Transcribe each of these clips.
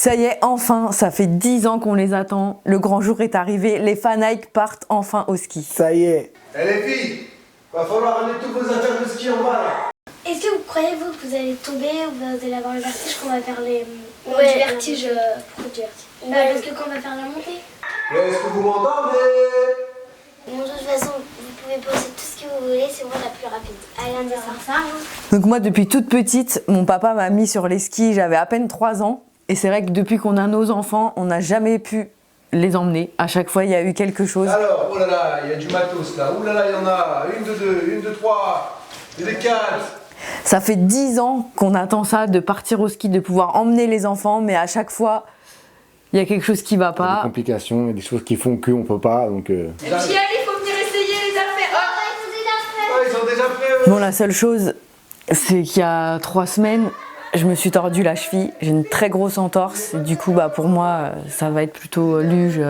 Ça y est, enfin, ça fait 10 ans qu'on les attend. Le grand jour est arrivé, les fans Nike partent enfin au ski. Ça y est. Eh les filles, va falloir ramener toutes vos affaires de ski en bas là. Est-ce que vous croyez que vous allez tomber ou vous allez avoir le vertige qu'on va faire du vertige pourquoi du vertige parce que quand on va faire la montée. Est-ce que vous m'entendez? Bon, de toute façon, vous pouvez poser tout ce que vous voulez, c'est moi la plus rapide. Allez, on descend ça. Donc moi, depuis toute petite, mon papa m'a mis sur les skis, j'avais à peine 3 ans. Et c'est vrai que depuis qu'on a nos enfants, on n'a jamais pu les emmener. À chaque fois, il y a eu quelque chose. Alors, oh là là, il y a du matos là. Oh là là, il y en a. Une de deux, une de trois, et des quatre. Ça fait 10 ans qu'on attend ça, de partir au ski, de pouvoir emmener les enfants. Mais à chaque fois, il y a quelque chose qui va Il y a pas. des complications, il y a des choses qui font qu'on peut pas. Donc, Et puis allez, il faut venir essayer les affaires. Ah, ils sont déjà prêts. Bon, la seule chose, c'est qu'il y a 3 semaines, je me suis tordu la cheville. J'ai une très grosse entorse. Du coup, pour moi, ça va être plutôt luge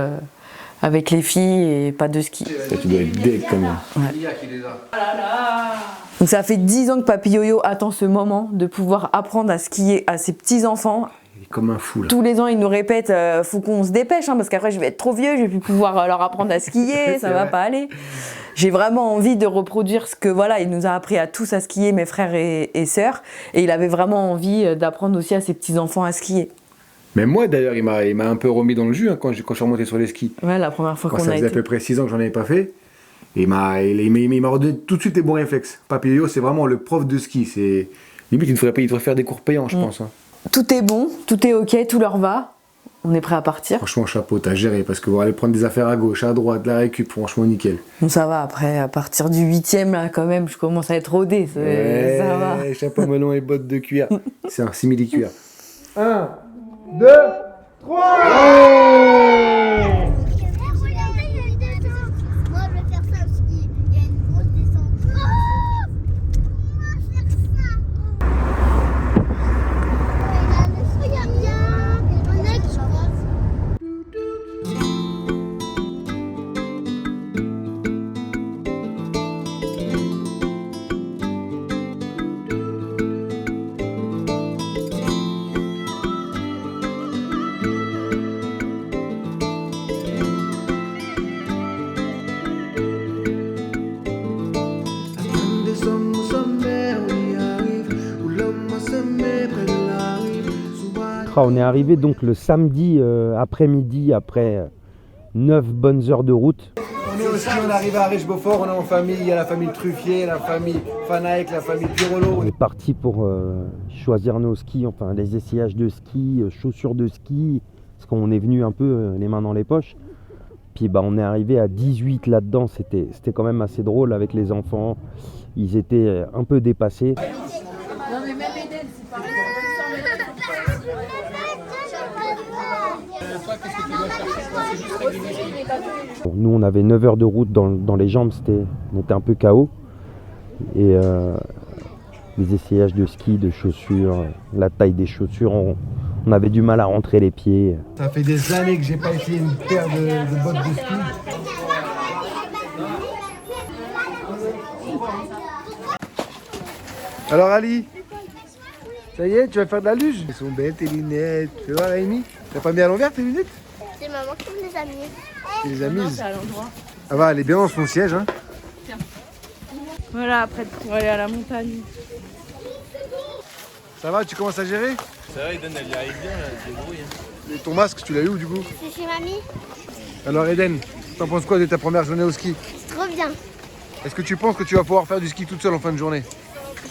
avec les filles et pas de ski. ça, tu dois être deg quand même. Lia qui les a. Oh là là. Donc ça fait 10 ans que Papy Yo-Yo attend ce moment de pouvoir apprendre à skier à ses petits-enfants. Il est comme un fou là. Tous les ans, il nous répète faut qu'on se dépêche, parce qu'après, je vais être trop vieux, je vais plus pouvoir leur apprendre à skier, ça va pas aller. J'ai vraiment envie de reproduire ce que, il nous a appris à tous à skier, mes frères et sœurs. Et il avait vraiment envie d'apprendre aussi à ses petits-enfants à skier. Mais moi d'ailleurs, il m'a un peu remis dans le jus quand je suis remonté sur les skis. Ouais, la première fois Quand qu'on ça a faisait à été. peu près 6 ans que j'en avais pas fait. Et il m'a redonné tout de suite les bons réflexes. Papy Yo-Yo, c'est vraiment le prof de ski. C'est limite, il devrait faire des cours payants, je pense. Hein. Tout est bon, tout est ok, tout leur va. On est prêt à partir. Franchement, chapeau, t'as géré. Parce que vous allez prendre des affaires à gauche, à droite, la récup, franchement, nickel. Bon, ça va, après, à partir du 8e, là, quand même, je commence à être rodée. Ça va. Chapeau melon et bottes de cuir. C'est un simili-cuir. 1, 2, 3. Regardez, il y a une descente. Moi, je vais faire ça au ski. Il y a une grosse descente. On va faire ça. Regarde bien. On a qui On est arrivé donc le samedi après-midi, après 9 bonnes heures de route. On est au ski, on arrive à Riche-Beaufort, on est en famille, il y a la famille Truffier, la famille Fanaek, la famille Pirolo. On est parti pour choisir nos skis, enfin les essayages de ski, chaussures de ski, parce qu'on est venu un peu les mains dans les poches. Puis on est arrivé à 18 là-dedans, c'était quand même assez drôle avec les enfants, ils étaient un peu dépassés. Non mais même Eden, c'est pareil. Nous on avait 9 heures de route dans les jambes, on était un peu KO. Et les essayages de ski, de chaussures, la taille des chaussures, on avait du mal à rentrer les pieds. Ça fait des années que j'ai pas essayé une paire de bottes de ski. Alors Ali, ça y est, tu vas faire de la luge? Elles sont belles tes lunettes. Tu vois Amy? T'as pas mis à l'envers tes lunettes? C'est maman qui me les a mis. Tu les as mises? C'est à l'endroit. Ah va, elle est bien dans son siège hein. Voilà, prête pour aller à la montagne. Ça va, tu commences à gérer? Ça va, Eden, elle y arrive bien, elle se débrouille. Et ton masque, tu l'as eu où du coup? C'est chez mamie. Alors Eden, t'en penses quoi de ta première journée au ski? C'est trop bien. Est-ce que tu penses que tu vas pouvoir faire du ski toute seule en fin de journée?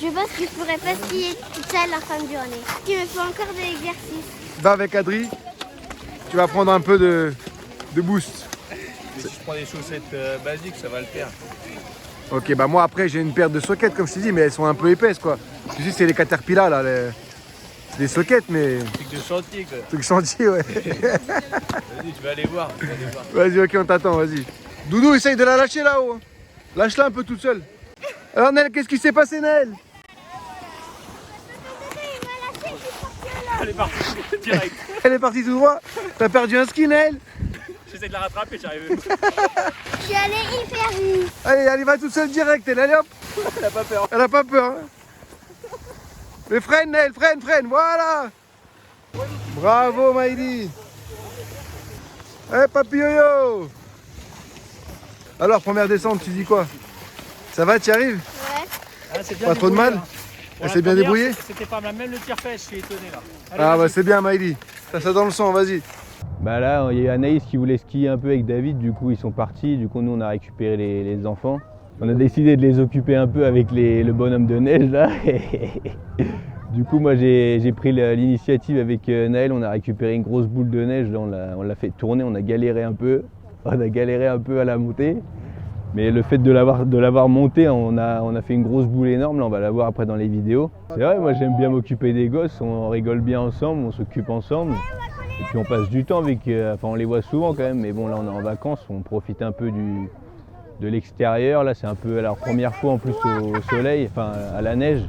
Je pense que je pourrais pas skier toute seule en fin de journée. Il me faut encore de l'exercice. Va avec Adri, tu vas prendre un peu de boost. Mais si je prends des chaussettes basiques, ça va le faire. Ok, bah moi après j'ai une paire de soquettes comme je t'ai dit, mais elles sont un peu épaisses quoi. Tu sais, c'est les Caterpillar là, c'est des soquettes mais... Truc de chantier quoi. Truc chantier ouais. Vas-y, tu vas aller voir. Tu vas aller voir. Vas-y, ok, on t'attend, vas-y. Doudou, essaye de la lâcher là-haut. Lâche-la un peu toute seule. Alors Nel, qu'est-ce qui s'est passé Nel? Elle est partie, direct. Elle est partie tout droit. T'as perdu un ski Nel? J'essaie de la rattraper, j'arrive. Je suis allée hyper vite. Allez, elle y va toute seule direct, elle, allez hop. Elle a pas peur. Elle a pas peur. Hein. Mais freine Nel, freine, voilà. Bravo Maïli. Eh Papy Yo-Yo. Alors première descente, tu dis quoi? Ça va, tu y arrives? Ah, c'est bien Pas trop de mal? Elle s'est bien débrouillée? C'était pas mal, même le tire-fèche, je suis étonné là. Allez, Ah bah vas-y. c'est bien Maïli. Ça dans le sang, vas-y. Bah là, il y a Anaïs qui voulait skier un peu avec David, du coup ils sont partis, du coup nous on a récupéré les enfants. On a décidé de les occuper un peu avec le bonhomme de neige là. Du coup moi j'ai pris l'initiative avec Naël, on a récupéré une grosse boule de neige, là, on l'a fait tourner, on a galéré un peu à la monter. Mais le fait de l'avoir monté, on a fait une grosse boule énorme, là on va la voir après dans les vidéos. C'est vrai, moi j'aime bien m'occuper des gosses, on rigole bien ensemble, on s'occupe ensemble. Et puis on passe du temps avec, enfin on les voit souvent quand même, mais bon là on est en vacances, on profite un peu de l'extérieur. Là c'est un peu leur première fois en plus au soleil, enfin à la neige.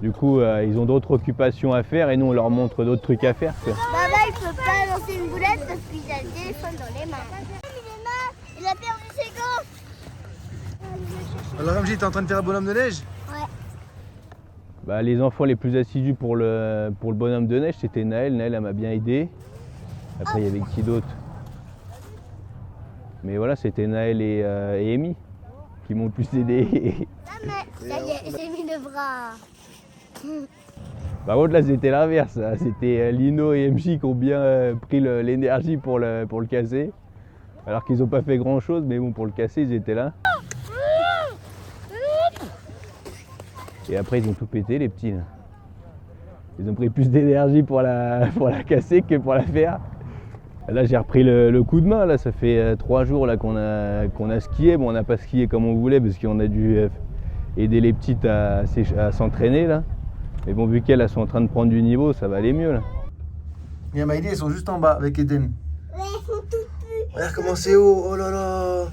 Du coup ils ont d'autres occupations à faire et nous on leur montre d'autres trucs à faire, quoi. Baba il peut pas lancer une boulette parce qu'il a le téléphone dans les mains. Il a perdu ses gants. Alors MJ, t'es en train de faire un bonhomme de neige? Ouais. Bah, les enfants les plus assidus pour le bonhomme de neige, c'était Naël. Naël, elle m'a bien aidé. Après, il y avait qui d'autre? Mais voilà, c'était Naël et Amy qui m'ont le plus aidé. Ça y est, j'ai mis le bras. Par contre, là, c'était l'inverse. C'était Lino et MJ qui ont bien pris l'énergie pour le casser. Alors qu'ils n'ont pas fait grand-chose, mais bon, pour le casser, ils étaient là. Et après, ils ont tout pété, les petits. Là. Ils ont pris plus d'énergie pour la casser que pour la faire. Là, j'ai repris le coup de main. Là, ça fait 3 jours là, qu'on a skié. Bon, on n'a pas skié comme on voulait parce qu'on a dû aider les petites à s'entraîner. Là. Mais bon, vu qu'elles sont en train de prendre du niveau, ça va aller mieux. Là. Et Maïli, elles sont juste en bas avec Eden. Ouais, ils sont tout petits. Regarde comment c'est haut, oh là là.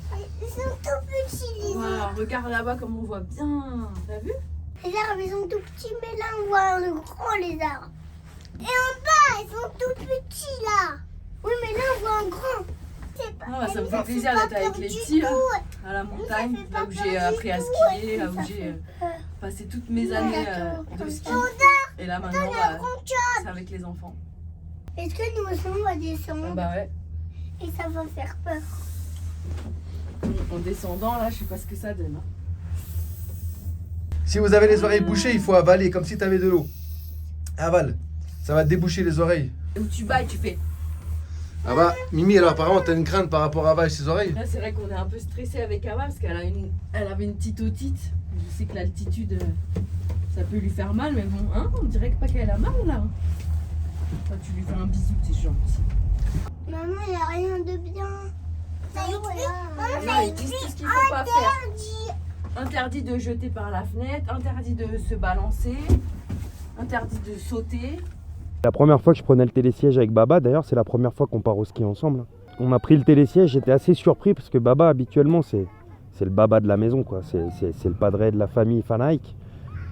Ils sont tout petits, les arbres. Wow, regarde là-bas comme on voit bien. T'as vu? Les arbres, ils sont tout petits, mais là, on voit le grand, les arbres. Et en bas, ils sont tout petits, là. Oui, mais là, on voit un grand. Ah, ça me fait plaisir d'être avec les petits, là, à la montagne, là où j'ai appris à skier, là où j'ai passé toutes mes années de ski. Et là, maintenant, c'est avec les enfants. Est-ce que nous aussi, on va descendre? Bah ouais. Et ça va faire peur. En descendant, là, je sais pas ce que ça donne. Hein. Si vous avez les oreilles bouchées, il faut avaler comme si tu avais de l'eau. Avale. Ça va te déboucher les oreilles. Où tu vas et tu fais. Ah bah, Mimi, alors apparemment, t'as une crainte par rapport à Ava et ses oreilles? Là, c'est vrai qu'on est un peu stressé avec Ava parce qu'elle avait une petite otite. Je sais que l'altitude, ça peut lui faire mal, mais bon, hein, on dirait que pas qu'elle a mal là. Toi, tu lui fais un bisou, t'es gentil. Maman, il n'y a rien de bien. Ça y est, Là, ils disent tout ce qu'il faut pas faire. Interdit de jeter par la fenêtre, interdit de se balancer, interdit de sauter. La première fois que je prenais le télésiège avec Baba, d'ailleurs c'est la première fois qu'on part au ski ensemble. On a pris le télésiège, j'étais assez surpris parce que Baba habituellement c'est le baba de la maison, quoi. C'est le padré de la famille Fanaïk.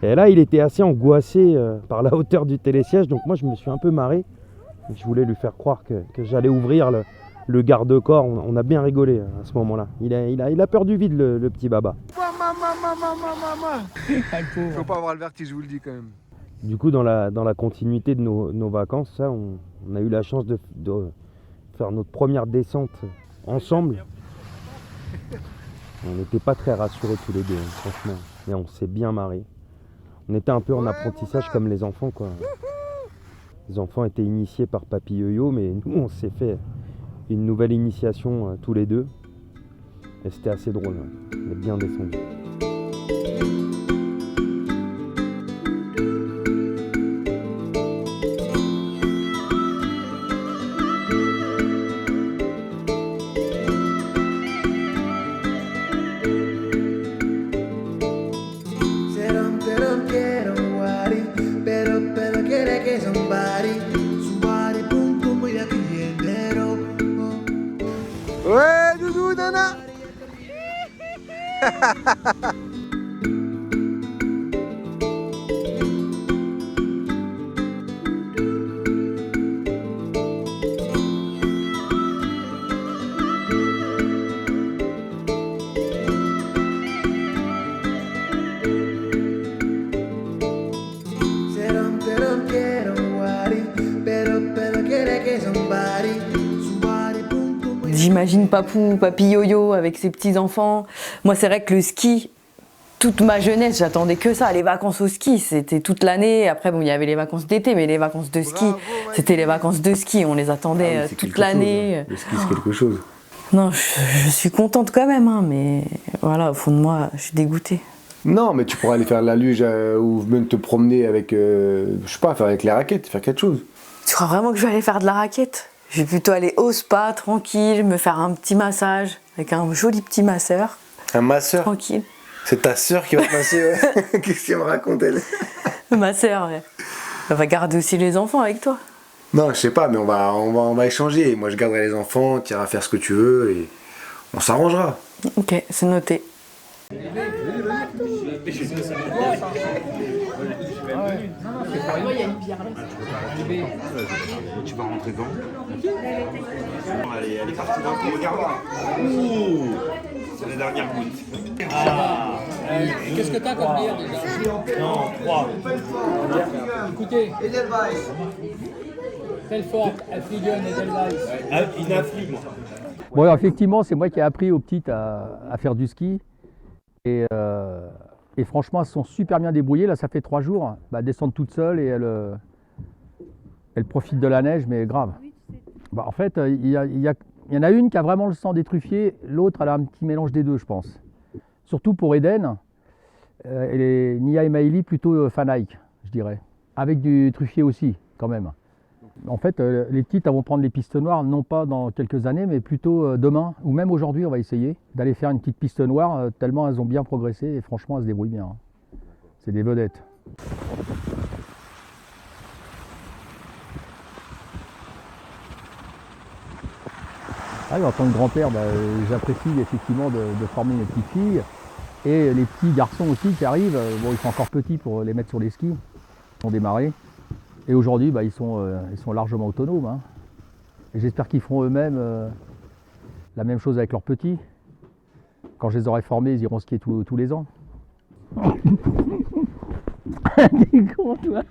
Et là il était assez angoissé par la hauteur du télésiège, donc moi je me suis un peu marré. Je voulais lui faire croire que j'allais ouvrir le garde-corps. On a bien rigolé à ce moment-là. Il a peur du vide le petit Baba. Faut pas avoir le vertige, je vous le dis quand même. Du coup, dans la continuité de nos vacances, ça, on a eu la chance de faire notre première descente ensemble. On n'était pas très rassurés tous les deux, hein, franchement. Mais on s'est bien marré. On était un peu en apprentissage comme les enfants, quoi. Les enfants étaient initiés par Papy Yo-Yo, mais nous, on s'est fait une nouvelle initiation tous les deux. Et c'était assez drôle, hein. On est bien descendu. Ouais, doudou, nana. Quiero, pero j'imagine papy yo-yo avec ses petits-enfants. Moi, c'est vrai que le ski, toute ma jeunesse, j'attendais que ça. Les vacances au ski, c'était toute l'année. Après, bon, il y avait les vacances d'été, mais les vacances de ski, c'était les vacances de ski. On les attendait toute l'année. Le ski, c'est quelque chose. Non, je suis contente quand même, hein, mais voilà, au fond de moi, je suis dégoûtée. Non, mais tu pourras aller faire la luge ou même te promener avec, je sais pas, faire avec les raquettes, faire quelque chose. Tu crois vraiment que je vais aller faire de la raquette? Je vais plutôt aller au spa, tranquille, me faire un petit massage avec un joli petit masseur. Un masseur? Tranquille. C'est ta sœur qui va te masser, ouais. Qu'est-ce qu'elle me raconte, elle? Ma sœur, ouais. Elle va garder aussi les enfants avec toi. Non, je sais pas, mais on va échanger. Moi, je garderai les enfants, tu iras faire ce que tu veux et on s'arrangera. Ok, c'est noté. Tu vas rentrer quand? Elle est partie d'un coup, regarde là. Ouh, c'est la dernière goutte. Ah, qu'est-ce que t'as comme bière déjà? Non, 3. Écoutez, Telfort, Affligen et Edelweiss. Il n'a plus, moi. Bon, alors, effectivement, c'est moi qui ai appris aux petites à faire du ski. Et franchement, elles se sont super bien débrouillées. Là, ça fait 3 jours. Bah, elles descendent toutes seules et elles profitent de la neige, mais grave. Bah, en fait, il y en a une qui a vraiment le sang des truffiers. L'autre, elle a un petit mélange des deux, je pense. Surtout pour Eden. Et Nia et Maëlie, plutôt fan Nike, je dirais. Avec du truffier aussi, quand même. En fait, les petites elles vont prendre les pistes noires, non pas dans quelques années, mais plutôt demain, ou même aujourd'hui, on va essayer d'aller faire une petite piste noire, tellement elles ont bien progressé, et franchement, elles se débrouillent bien. Hein. C'est des vedettes. Ah, en tant que grand-père, j'apprécie effectivement de former mes petites filles, et les petits garçons aussi qui arrivent, bon, ils sont encore petits pour les mettre sur les skis, ils ont démarré. Et aujourd'hui, ils sont largement autonomes. Hein. Et j'espère qu'ils feront eux-mêmes la même chose avec leurs petits. Quand je les aurai formés, ils iront skier tous les ans. T'es con, toi.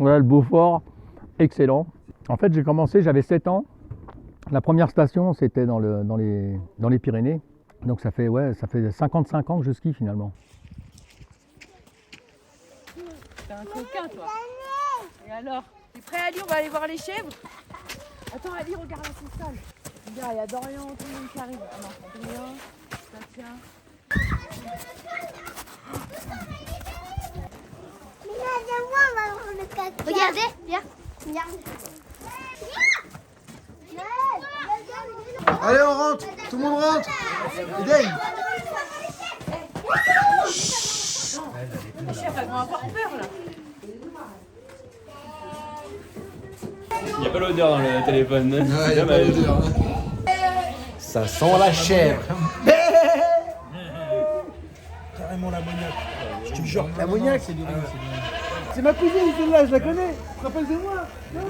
Voilà le Beaufort, excellent. En fait, j'ai commencé, j'avais 7 ans. La première station, c'était dans les Pyrénées. Donc ça fait 55 ans que je skie finalement. T'es un coquin, toi. Et alors? T'es prêt, Ali? On va aller voir les chèvres? Attends, Ali, regarde la salle. Regarde, il y a Dorian, tout le monde qui arrive. Alors, Dorian, ça tient. Regardez, viens. Regarde. Allez, on rentre. Tout le monde rentre. Eden. Les chèvres, elles vont avoir peur, là. Il n'y a pas l'odeur dans le téléphone. Ouais, il y a pas d'odeur. Ça sent la chèvre. Carrément l'ammoniac. Je te jure. L'ammoniac, c'est du riz. C'est ma cousine, celle-là, je la connais. Tu te rappelles de moi? Non.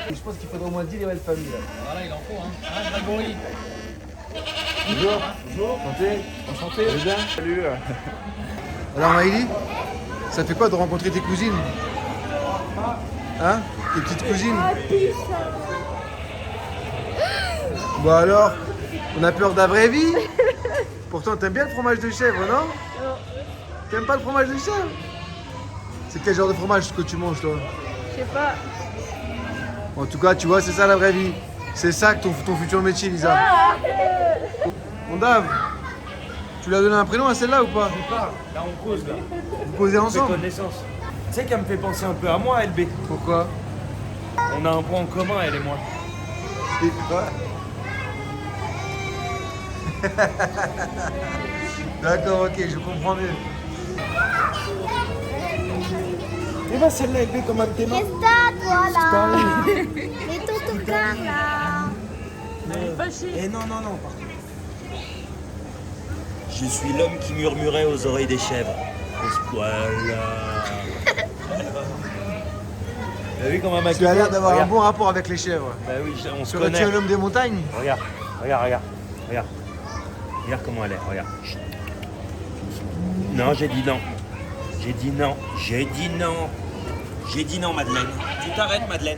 Je pense qu'il faudra au moins 10 les belles familles. Voilà, il en faut, hein. Grégory. Bonjour. Bonjour. Enchanté. Enchanté. Vous allez bien? Salut. Alors Maëlie, ça fait quoi de rencontrer tes cousines? Hein? Tes petites cousines? Bon alors, on a peur de la vraie vie? Pourtant t'aimes bien le fromage de chèvre, non? T'aimes pas le fromage de chèvre? C'est quel genre de fromage que tu manges toi? Je sais pas. En tout cas, tu vois, c'est ça la vraie vie. C'est ça que ton futur métier, Lisa. Mon Dave, tu lui as donné un prénom à celle-là ou pas? Je sais pas. Là, on cause, là. Vous posez On fait ensemble? connaissance. Tu sais qu'elle me fait penser un peu à moi, LB. Pourquoi? On a un point en commun, elle et moi. Et quoi? D'accord, ok, je comprends mieux. Et bah, celle-là, LB, comme un de tes mains. Qu'est-ce que t'as, toi, là? Mais ton cœur, là. Eh non, non, non, par contre. Je suis l'homme qui murmurait aux oreilles des chèvres. Voilà. T'as vu comment ma Tu as l'air d'avoir un bon rapport avec les chèvres. Bah oui, on se Serais-tu connaît. un homme des montagnes? Regarde, regarde, regarde, regarde. Regarde comment elle est, regarde. Non, j'ai dit non. J'ai dit non. J'ai dit non. J'ai dit non, Madeleine. Tu t'arrêtes, Madeleine.